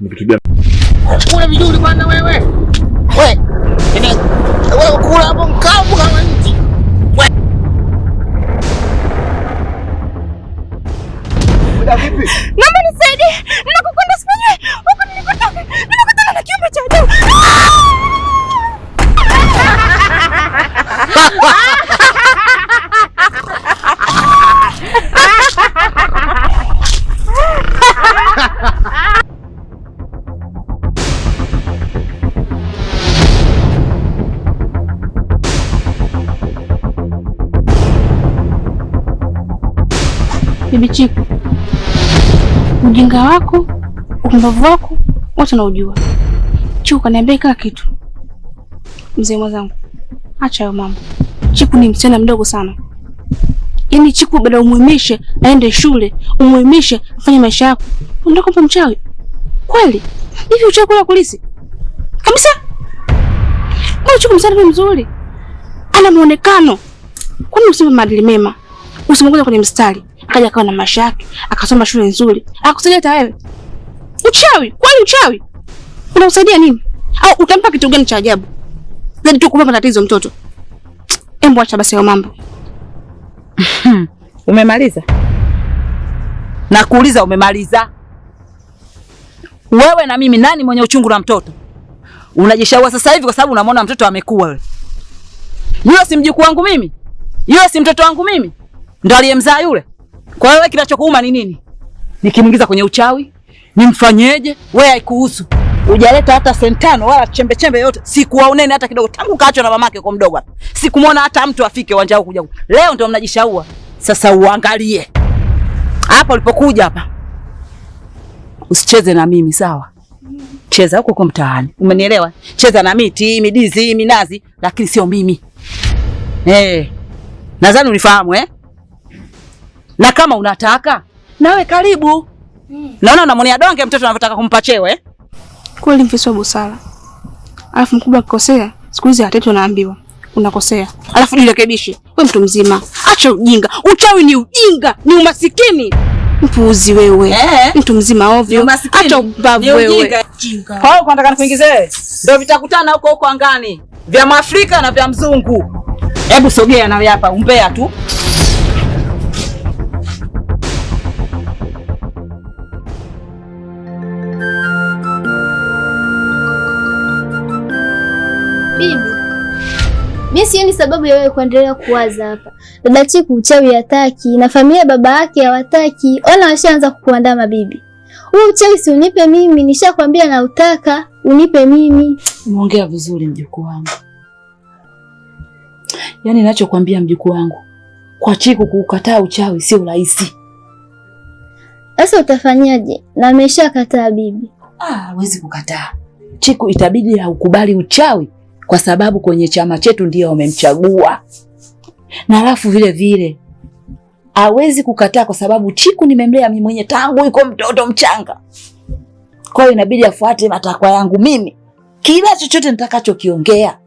Ni vitu gani? Kula vizuri bwana wewe. Wewe kula hapo mkavu kama nchi. Vipi? Naomba nisaidie. Ninakokwenda sipajui. Huko nilikotoka. Nimekutana na kiumbe cha ajabu. Bibi Chiku, ujinga wako, upumbavu wako, wote naujua. Chiku kaniambia kila kitu. Mzee mwenzangu, acha hayo mambo. Chiku ni msichana mdogo sana. Yaani Chiku baada umuhimishe aende shule, umuhimishe afanye maisha yako, unataka kumpa mchawi? Kweli? Hivi uchawi kula kulisi? Kabisa? Mbona Chiku msichana mzuri? Ana muonekano. Kwani usimpe maadili mema? Usimwongoze kwenye mstari. Akaja akawa na maisha yake, akasoma shule nzuri. Akakusaidia hata wewe. Uchawi? Kwani uchawi? Unausaidia nini? Au utampa kitu gani cha ajabu? Zaidi tu kumpa matatizo mtoto. Embo acha basi hayo mambo. Umemaliza? Nakuuliza umemaliza? Wewe na mimi nani mwenye uchungu na mtoto? Unajishaua sasa hivi kwa sababu unamwona mtoto amekuwa wewe. Yule si mjukuu wangu mimi? Yule si mtoto wangu mimi? Ndo aliyemzaa yule? Kwa hiyo wewe kinachokuuma ni nini? Nikimuingiza kwenye uchawi, nimfanyeje? Wewe haikuhusu. Hujaleta hata sentano wala chembe chembe yote. Sikuwaoneni hata kidogo tangu kaachwa na mamake kwa mdogo hapa. Sikumuona hata mtu afike uwanja huu kuja. Leo ndio mnajishaua. Sasa uangalie. Hapa ulipokuja hapa. Usicheze na mimi sawa? Cheza huko kwa mtaani. Umenielewa? Cheza na miti, midizi, minazi, lakini sio mimi. Nadhani unifahamu Na kama unataka nawe karibu. Naona unamwonea donge mtoto anataka kumpa chewe. Kweli mfiswa busara. Alafu mkubwa akikosea, siku hizi hatetu naambiwa unakosea. Alafu jirekebishe. Wewe mtu mzima, acha ujinga. Uchawi ni ujinga, ni umasikini. Mpuuzi wewe. Mtu mzima ovyo. Acha ubavu wewe. Kwa hiyo unataka nikuingize? Ndio vitakutana huko huko angani. Vya Mwafrika na vya mzungu. Hebu sogea na hapa umbea tu. Bibi, mimi sioni sababu ya wewe kuendelea kuwaza hapa. Dada Chiku uchawi hataki na familia baba yake hawataki. Ona washaanza kukuandama bibi. Wewe uchawi si unipe mimi, nishakwambia na utaka, unipe mimi. Umeongea vizuri mjukuu wangu. Yaani ninachokwambia mjukuu wangu, kwa Chiku kukataa uchawi sio rahisi. Sasa utafanyaje? Na ameshakataa bibi. Hawezi kukataa. Chiku itabidi ukubali uchawi kwa sababu kwenye chama chetu ndio wamemchagua. Na alafu vile vile hawezi kukataa kwa sababu Chiku nimemlea mimi mwenye tangu yuko mtoto mchanga. Kwa hiyo inabidi afuate matakwa yangu mimi. Kila chochote nitakachokiongea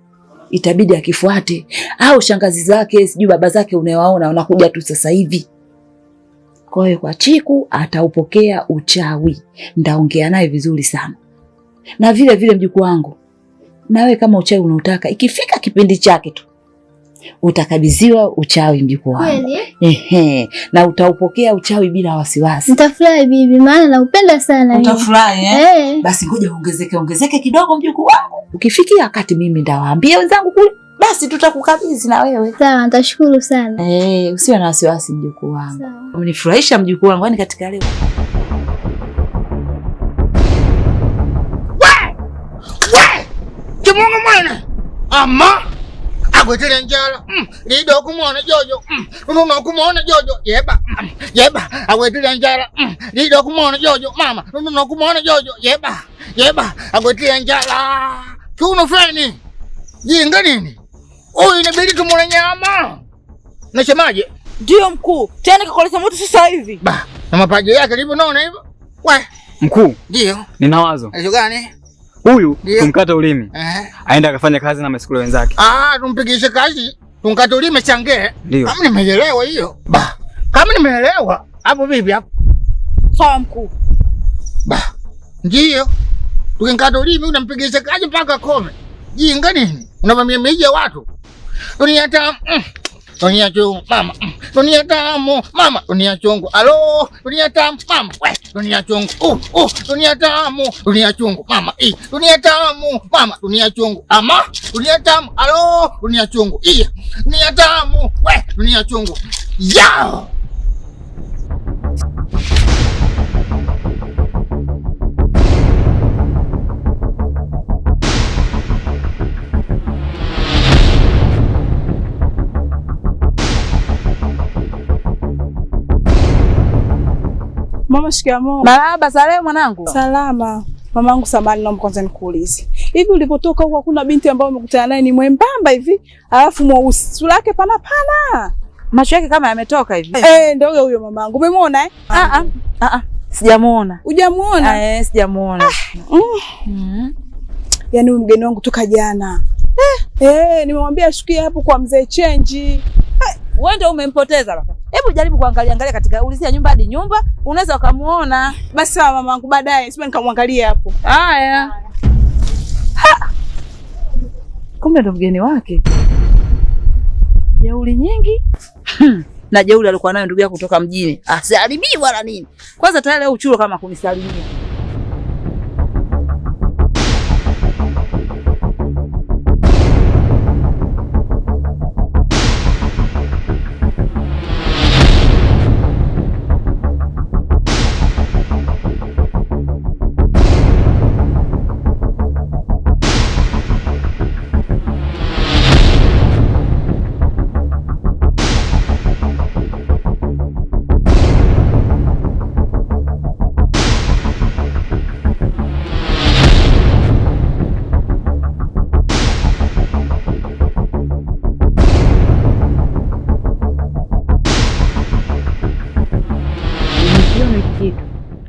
itabidi akifuate. Au shangazi zake, sijui baba zake unawaona wanakuja tu sasa hivi. Kwa hiyo kwa Chiku ataupokea uchawi. Ndaongea naye vizuri sana. Na vile vile mjukuu wangu, nawe kama uchawi unautaka, ikifika kipindi chake tu utakabidhiwa uchawi mjukuu wangu. Kweli? Na utaupokea uchawi bila wasiwasi. Nitafurahi bibi, maana naupenda sana. Utafurahi Basi ngoja ongezeke kidogo mjukuu wangu. Ukifikia wakati mimi ndawaambia wenzangu kule, basi tutakukabidhi na wewe. Sawa, nitashukuru sana. Usiwe na wasiwasi mjukuu wangu. Umenifurahisha mjukuu wangu, yani katika leo. Kimungu mwana. Ama agwetele njala. Lido kumuona Jojo. Nuno kumuona Jojo. Yeba. Agwetele njala. Lido kumuona Jojo. Mama. Nuno kumuona Jojo. Yeba. Agwetele njala. Kiuno feni. Jinga nini? Huyu inabidi tumule nyama. Nasemaje? Ndio mkuu. Tena kakoleza moto sasa hivi. Na mapaja yake lipo naona hivyo. Mkuu. Ndio. Nina wazo. Hizo gani? Huyu tumkate ulimi. Aenda akafanya kazi na maskule wenzake. Tumpigishe kazi. Tumkate ulimi change. Ndio. Kama nimeelewa hiyo. Kama nimeelewa. Hapo vipi hapo? Sawa mkuu. Ndio. Tukinkata ulimi unampigisha kaje mpaka kome. Jinga nini? Unavamia miji ya watu. Dunia tamu. Dunia chungu mama. Dunia tamu mama. Dunia chungu. Alo, dunia tamu mama. We, dunia chungu. Dunia tamu. Dunia chungu mama. Dunia tamu mama. Dunia chungu. Ama, dunia tamu. Alo, dunia chungu. Dunia tamu. We, dunia chungu. Yao. Mama, shikamoo. Marahaba, salama mwanangu. Salama. Mamangu, samahani, naomba kwanza nikuulize. Hivi ulipotoka huko kuna binti ambaye umekutana naye ni mwembamba hivi, alafu mweusi. Sura yake pana pana. Macho yake kama yametoka hivi. Ndio huyo mamangu. Umemwona eh? Sijamuona. Hujamuona? Sijamuona. Yaani huyu mgeni wangu toka jana. Nimemwambia ashukie hapo kwa mzee Chenji. Wewe ndio umempoteza baba. Hebu jaribu kuangalia katika ulizia nyumba hadi nyumba, unaweza ukamuona. Basi sawa mamangu, baadaye sema nikamwangalie hapo. Haya. Kumbe ndo mgeni wake. Jeuri nyingi. Na jeuri alikuwa nayo ndugu yako kutoka mjini. Asiharibie wala nini. Kwanza tayari leo uchulo kama kunisalimia.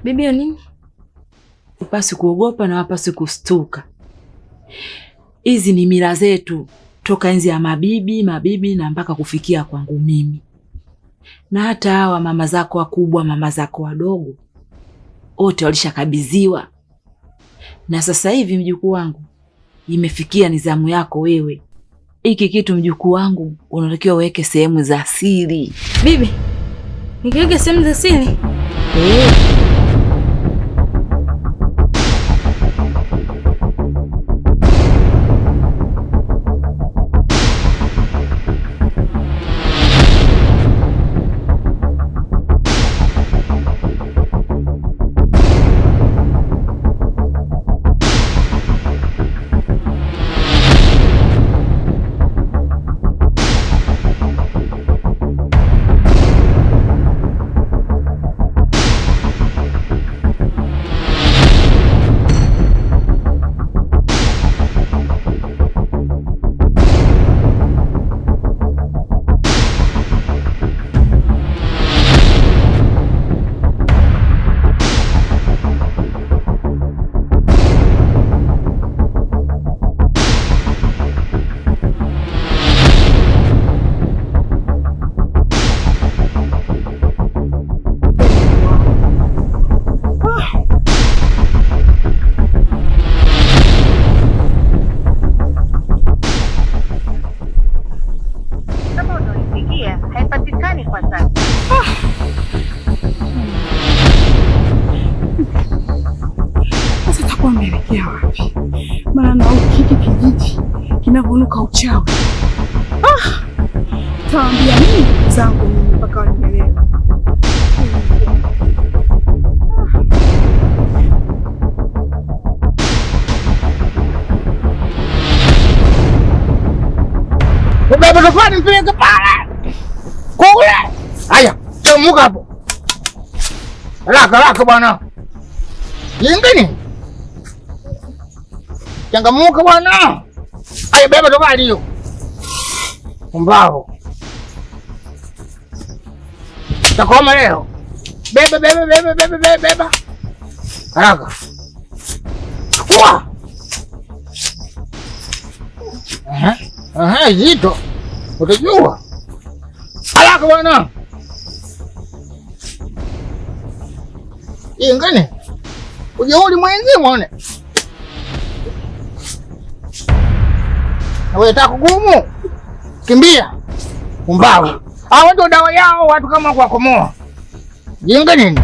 Bibi ya nini? Upasi kuogopa na wapasi kustuka. Hizi ni mila zetu toka enzi ya mabibi na mpaka kufikia kwangu mimi. Na hata hawa mama zako wakubwa, mama zako wadogo, wote walishakabidhiwa. Na sasa hivi mjukuu wangu, imefikia nizamu yako wewe. Hiki kitu mjukuu wangu unatakiwa uweke sehemu za siri. Bibi, nikiweke sehemu za siri? Maana hiki kijiji kinavonuka uchawi. Taambia nini ndugu zangu mimi mpaka wanielewe. Ubebe tofani mpige pala. Kule. Haya, chomuka hapo. Haraka bwana. Yingine. Changamuka bwana. Haya, beba tofali hiyo. Mbao. Takoma leo. Beba. Haraka. Chukua. Zito. Utajua. Haraka bwana. Ingine. Ujeuri mwenzi muone. Wewe takugumu. Kimbia. Umbavu. Hao ndio dawa yao watu kama kwa komoa. Jinga nini?